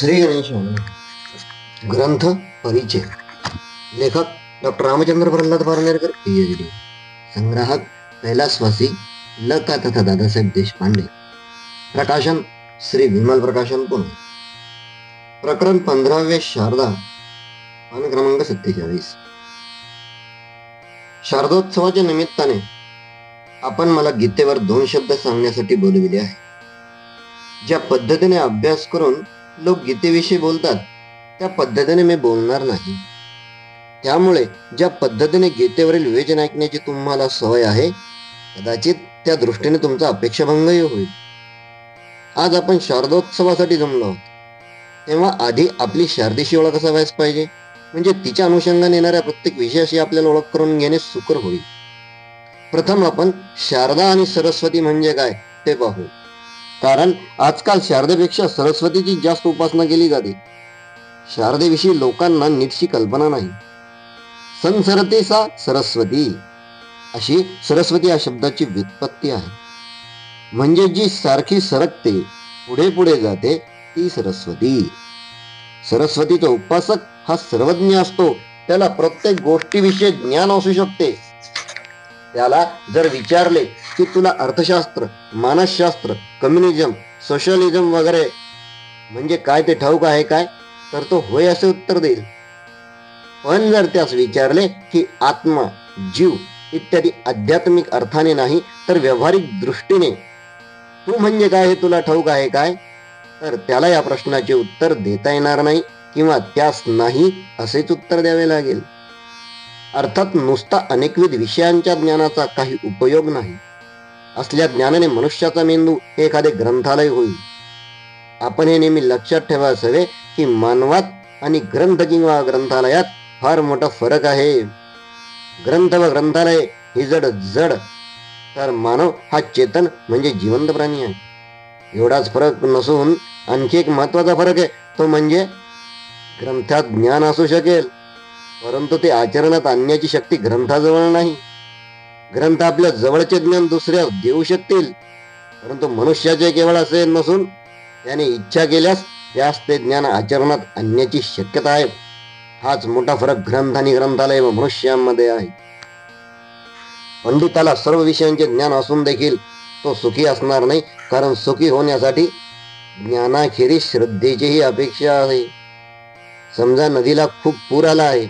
श्री गणेश ग्रंथ परिचय. लेखक डॉक्टर रामचंद्र प्रल्हाद पारनेरकर, PhD. संग्राहक कैलासवासी ल का तथा दादासाहेब देशपांडे. प्रकाशन श्री विमल प्रकाशन, पुणे. प्रकरण 15वे. शारदा. पान क्रमांक 47. शारदोत्सवाच्या निमित्ताने आपण मला गीतेवर 2 शब्द सांगण्यासाठी बोलविले आहे. ज्या पद्धतीने अभ्यास करून लोक गीतेविषयी बोलतात त्या पद्धतीने मी बोलणार नाही. त्यामुळे ज्या पद्धतीने गीतेवरील विवेचन ऐकण्याची तुम्हाला सवय आहे, कदाचित त्या दृष्टीने तुमचा अपेक्षाभंगही होईल. आज आपण शारदोत्सवासाठी जमलो आहोत, तेव्हा आधी आपली शारदेशी ओळख असावयास पाहिजे. म्हणजे तिच्या अनुषंगाने येणाऱ्या प्रत्येक विषयाशी आपल्याला ओळख करून घेणे सुकर होईल. प्रथम आपण शारदा आणि सरस्वती म्हणजे काय ते पाहू. कारण आजकाल शारदेपेक्षा सरस्वतीची जास्त उपासना केली जाते. शारदेविषयी लोकांना नीटशी कल्पना नाही. संसरते सा सरस्वती, अशी सरस्वती या शब्दाची व्युत्पत्ती आहे. म्हणजे जी सारखी सरकते, पुढे पुढे जाते, ती सरस्वती. सरस्वतीचा उपासक हा सर्वज्ञ असतो. त्याला प्रत्येक गोष्टीविषयी ज्ञान असू शकते. त्याला जर विचारले की तुला अर्थशास्त्र, मानसशास्त्र, कम्युनिझम, सोशलिझम वगैरे म्हणजे काय ते ठाऊक आहे काय, तर तो होय असे उत्तर देईल. पण जर त्यास विचारले की आत्मा, जीव इत्यादी आध्यात्मिक अर्थाने नाही तर व्यावहारिक दृष्टीने तू म्हणजे काय हे तुला ठाऊक आहे काय, तर त्याला या प्रश्नाचे उत्तर देता येणार नाही किंवा त्यास नाही असेच उत्तर द्यावे लागेल. अर्थात नुसता अनेकविध विषयांच्या ज्ञानाचा काही उपयोग नाही. असल्या ज्ञानाने मनुष्याचा मेंदू हे एखादे ग्रंथालय होईल. आपण हे नेहमी लक्षात ठेवायला हवे की मानवात आणि ग्रंथ किंवा ग्रंथालयात फार मोठा फरक आहे. ग्रंथ व ग्रंथालय ही जड जड, तर मानव हा चेतन म्हणजे जिवंत प्राणी आहे. एवढाच फरक नसून आणखी एक महत्वाचा फरक आहे, तो म्हणजे ग्रंथात ज्ञान असू शकेल, परंतु ते आचरणात आणण्याची शक्ती ग्रंथाजवळ नाही. ग्रंथ आपल्या जवळचे ज्ञान दुसऱ्यास देऊ शकतील, परंतु मनुष्याचे केवळ असे नसून त्याने इच्छा केल्यास त्यास ते ज्ञान आचरणात आणण्याची शक्यता आहे. हाच मोठा फरक ग्रंथ आणि ग्रंथालय व मनुष्यामध्ये आहे. पंडिताला सर्व विषयांचे ज्ञान असून देखील तो सुखी असणार नाही, कारण सुखी होण्यासाठी ज्ञानाखेरीज श्रद्धेचीही अपेक्षा आहे. समजा नदीला खूप पूर आला आहे.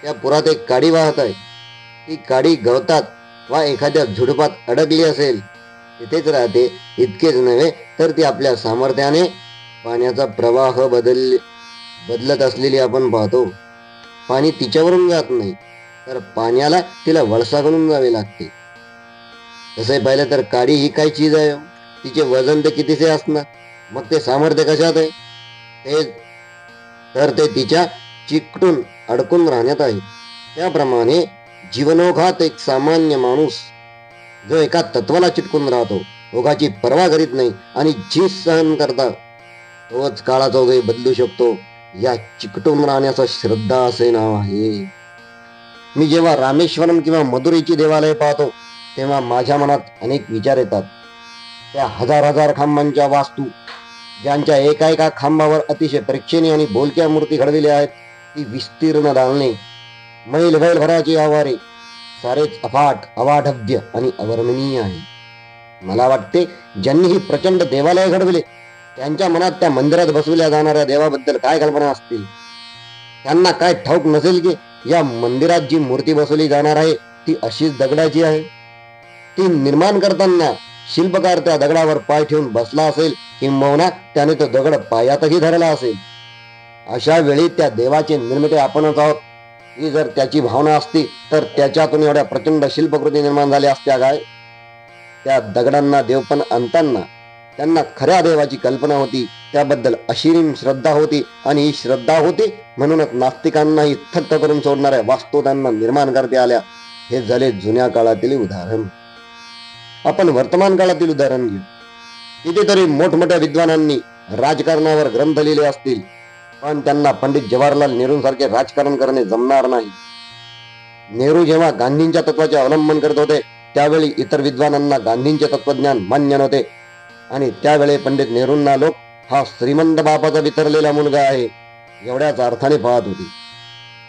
त्या पुरात एक काडी वाहत आहे. ती काडी गवतात वा एखाद्या झुडपात अडकली असेल, तिथेच राहते. इतकेच नव्हे तर ती आपल्या सामर्थ्याने पाण्याचा प्रवाह बदलत असलेली आपण पाहतो. पाणी तिच्यावरून जात नाही, तर पाण्याला तिला वळसा करून जावे लागते. तसे पाहिलं तर काडी ही काय चीज आहे? तिचे वजन ते कितीसे असणार, मग ते सामर्थ्य कशात आहे? ते तिच्या चिकटून अडकून राहण्यात आहे. त्याप्रमाणे जीवनोघात एक सामान्य माणूस जो एका तत्वाला चिटकून राहतो, ओघाची पर्वा करीत नाही आणि झीज सहन करता, तोच काळाचा ओघ बदलू शकतो. या चिकटून राहण्याचा श्रद्धा असे नाव आहे. मी जेव्हा रामेश्वरम किंवा मदुरेची देवालय पाहतो तेव्हा माझ्या मनात अनेक विचार येतात. त्या हजार हजार खांबांच्या वास्तू, ज्यांच्या एका खांबावर अतिशय प्रेक्षणीय आणि बोलक्या मूर्ती घडविल्या आहेत, ती विस्तीर्ण दालने, मैल भराची आवारे, सारेच अफाट, अवाढव्य आणि अवर्णनीय आहे. मला वाटते ज्यांनी ही प्रचंड देवालय घडविले त्यांच्या मनात त्या मंदिरात बसवल्या जाणाऱ्या देवाबद्दल काय कल्पना असतील. त्यांना काय ठाऊक नसेल की या मंदिरात जी मूर्ती बसवली जाणार आहे ती अशीच दगडाची आहे. ती निर्माण करताना शिल्पकार त्या दगडावर पाय ठेवून बसला असेल, किंबहुना त्याने तो दगड पायातही धरला असेल. अशा वेळी त्या देवाचे निर्मिती आपणच आहोत ही जर त्याची भावना असती तर त्याच्यातून एवढ्या प्रचंड शिल्पकृती निर्माण झाल्या असत्या काय? त्या दगडांना देवपण आणताना त्यांना खऱ्या देवाची कल्पना होती, त्याबद्दल अशिरीम श्रद्धा होती, आणि ही श्रद्धा होती म्हणूनच नास्तिकांनाही थक्क करून सोडणाऱ्या वास्तू त्यांना निर्माण करता आल्या. हे झाले जुन्या काळातील उदाहरण. आपण वर्तमान काळातील उदाहरण घेऊ. कितीतरी मोठमोठ्या विद्वानांनी राजकारणावर ग्रंथ लिहिले असतील, पण त्यांना पंडित जवाहरलाल नेहरू सारखे राजकारण करणे जमणार नाही. नेहरू जेव्हा गांधींच्या तत्वाचे अवलंबन करत होते त्यावेळी इतर विद्वानांना गांधींचे तत्वज्ञान मान्य नव्हते, आणि त्यावेळी पंडित नेहरूंना लोक हा श्रीमंत बापाचा वितरलेला मुलगा आहे एवढ्याच अर्थाने पाहत होती.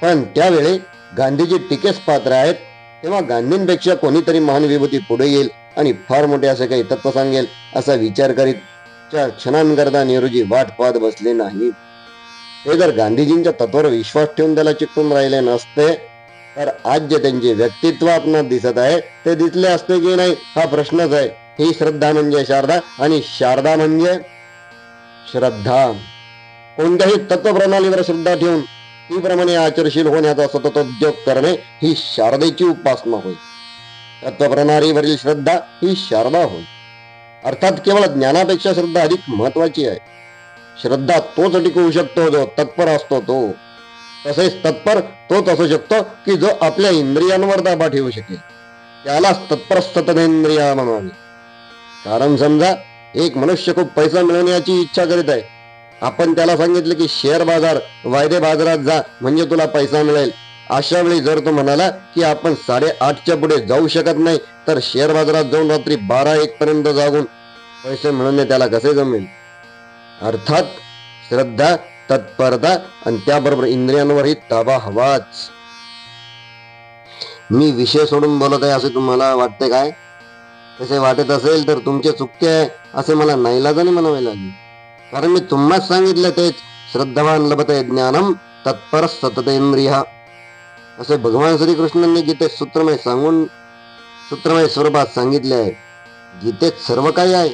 पण त्यावेळी गांधीजी टीकेस पात्र आहेत तेव्हा गांधींपेक्षा कोणीतरी महान विभूती पुढे येईल आणि फार मोठे असे काही तत्व सांगेल असा विचार करीत क्षणांकरता नेहरूजी वाट पाहत बसले नाही. ते जर गांधीजींच्या तत्वावर विश्वास ठेवून त्याला चिकटून राहिले नसते तर आज जे त्यांचे व्यक्तित्व आपणास दिसत आहे ते दिसले असते की नाही हा प्रश्नच आहे. ही श्रद्धा म्हणजे शारदा आणि शारदा म्हणजे श्रद्धा. कोणत्याही तत्वप्रणालीवर श्रद्धा ठेवून ती प्रमाणे आचरशील होण्याचा सतत उद्योग करणे ही शारदेची उपासना होय. तत्वप्रणालीवरील श्रद्धा ही शारदा होय. अर्थात केवळ ज्ञानापेक्षा श्रद्धा अधिक महत्वाची आहे. श्रद्धा तोच टिकवू शकतो जो तत्पर असतो तो. तसेच तत्पर तोच असू शकतो की जो आपल्या इंद्रियांवर ताबा ठेवू शकेल. त्यालाच तत्पर सततेंद्रिय म्हणावे. कारण समजा एक मनुष्य खूप पैसा मिळवण्याची इच्छा करीत आहे. आपण त्याला सांगितले की शेअर बाजार वायदे बाजारात जा म्हणजे तुला पैसा मिळेल. अशा वेळी जर तो म्हणाला की आपण 8:30च्या पुढे जाऊ शकत नाही तर शेअर बाजारात जाऊन रात्री 12-1 पर्यंत जागून पैसे मिळवणे त्याला कसे जमेल. अर्थात श्रद्धा, तत्परता आणि त्याबरोबर इंद्रियांवरही ताबा हवाच. मी विषय सोडून बोलत आहे असे तुम्हाला वाटते काय? तसे वाटत असेल तर तुमचे चुकते आहे असे मला नाईलाजाने म्हणावे लागेल. कारण मी तुम्हाच सांगितले तेच. श्रद्धावान लभते ज्ञानम तत्पर सततेंद्रिय असे भगवान श्रीकृष्णांनी गीतेत सूत्रमय स्वरूपात सांगितले आहे. गीतेत सर्व काही आहे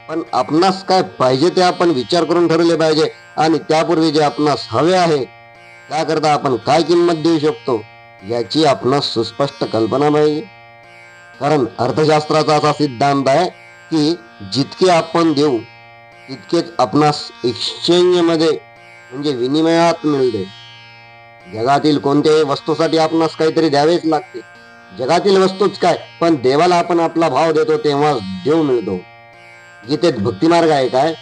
पण आपणास काय पाहिजे ते आपण विचार करून ठरवले पाहिजे. आणि त्यापूर्वी जे आपणास हवे आहे त्याकरता आपण काय किंमत देऊ शकतो याची आपणास सुस्पष्ट कल्पना पाहिजे. कारण अर्थशास्त्राचा असा सिद्धांत आहे की जितके आपण देऊ तितकेच आपणास एक्सचेंज मध्ये म्हणजे विनिमयात मिळते. जगातील कोणत्याही वस्तूसाठी आपणास काहीतरी द्यावेच लागते. जगातील वस्तूच काय पण देवाला आपण आपला भाव देतो तेव्हा देव मिळतो. गीतेत भक्तिमार्ग आहे काय,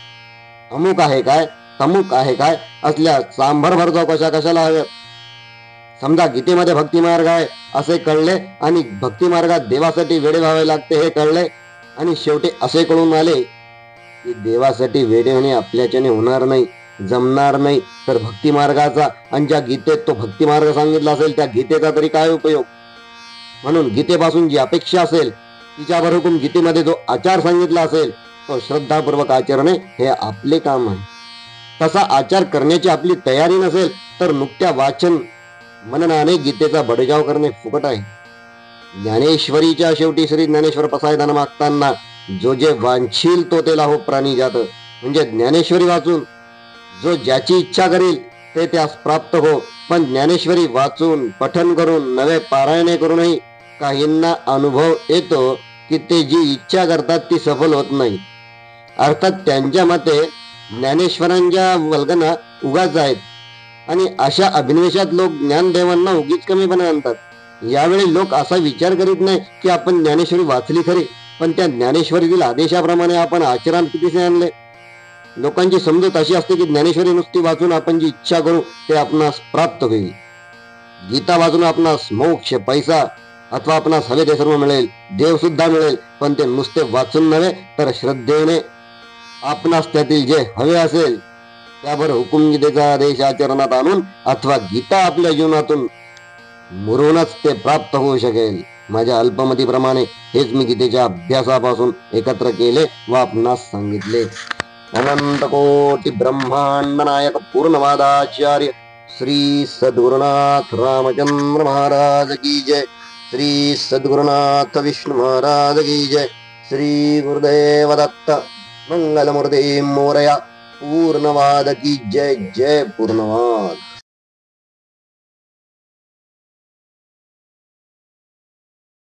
अमुक आहे काय, तमुक आहे काय असल्या सांभर भरतो कशाला हवे. समजा गीतेमध्ये भक्तिमार्ग आहे असे कळले आणि भक्तिमार्गात देवासाठी वेडे व्हावे लागते हे कळले आणि शेवटी असे कळून आले की देवासाठी वेडे होणे आपल्याच्याने होणार नाही, जमणार नाही. तर भक्ती मार्गाचा आणि ज्या गीतेत तो भक्ती मार्ग सांगितला असेल त्या गीतेचा तरी काय उपयोग. म्हणून गीतेपासून जी अपेक्षा असेल तिच्याबरोबर गीतेमध्ये जो आचार सांगितला असेल तो श्रद्धापूर्वक आचरणे हे आपले काम आहे. तसा आचार करण्याची आपली तयारी नसेल तर नुकत्या वाचन मननाने गीतेचा बडजाव करणे फुकट आहे. ज्ञानेश्वरीच्या शेवटी श्री ज्ञानेश्वर पसायदान मागताना जो जे वांछील तो तेला हो प्राणी जात म्हणजे ज्ञानेश्वरी वाचून जो ज्याची इच्छा करेल ते त्यास प्राप्त हो. पण ज्ञानेश्वरी वाचून पठन करून नवे पारायणे करूनही काहींना अनुभव येतो की ते जी इच्छा करतात ती सफल होत नाही. अर्थात त्यांच्या मते ज्ञानेश्वरांच्या वल्गना उगाच आहेत आणि अशा अभिनिवेशात लोक ज्ञानदेवांना उगीच कमीपणा आणतात. यावेळी लोक असा विचार करीत नाही की आपण ज्ञानेश्वरी वाचली खरी पण त्या ज्ञानेश्वरीतील आदेशाप्रमाणे आपण आचरण कितीसे आणले. लोकांची समजूत अशी असते की ज्ञानेश्वरी नुसती वाचून आपण जी इच्छा करू ते आपणास प्राप्त होईल. गीता वाचून आपणास मोक्ष, पैसा अथवा आपणास हवे ते सर्व मिळेल, देव सुद्धा मिळेल. पण ते नुसते वाचून नव्हे तर श्रद्धेने आपणास त्यातील जे हवे असेल त्यावर हुकुम गीतेचा आदेश आचरणात आणून अथवा गीता आपल्या जीवनातून मुरूनच ते प्राप्त होऊ शकेल. माझ्या अल्पमतीप्रमाणे हेच मी गीतेच्या अभ्यासापासून एकत्र केले व आपणास सांगितले. अनंत कोटी ब्रह्मांड नायक पूर्णवादाचार्य श्री सद्गुरुनाथ रामचंद्र महाराज की जय. श्री सद्गुरुनाथ विष्णु महाराज की जय. श्री गुरुदेव दत्त मंगलमूर्ती मोरया. पूर्णवाद की जय. जय पूर्णवाद.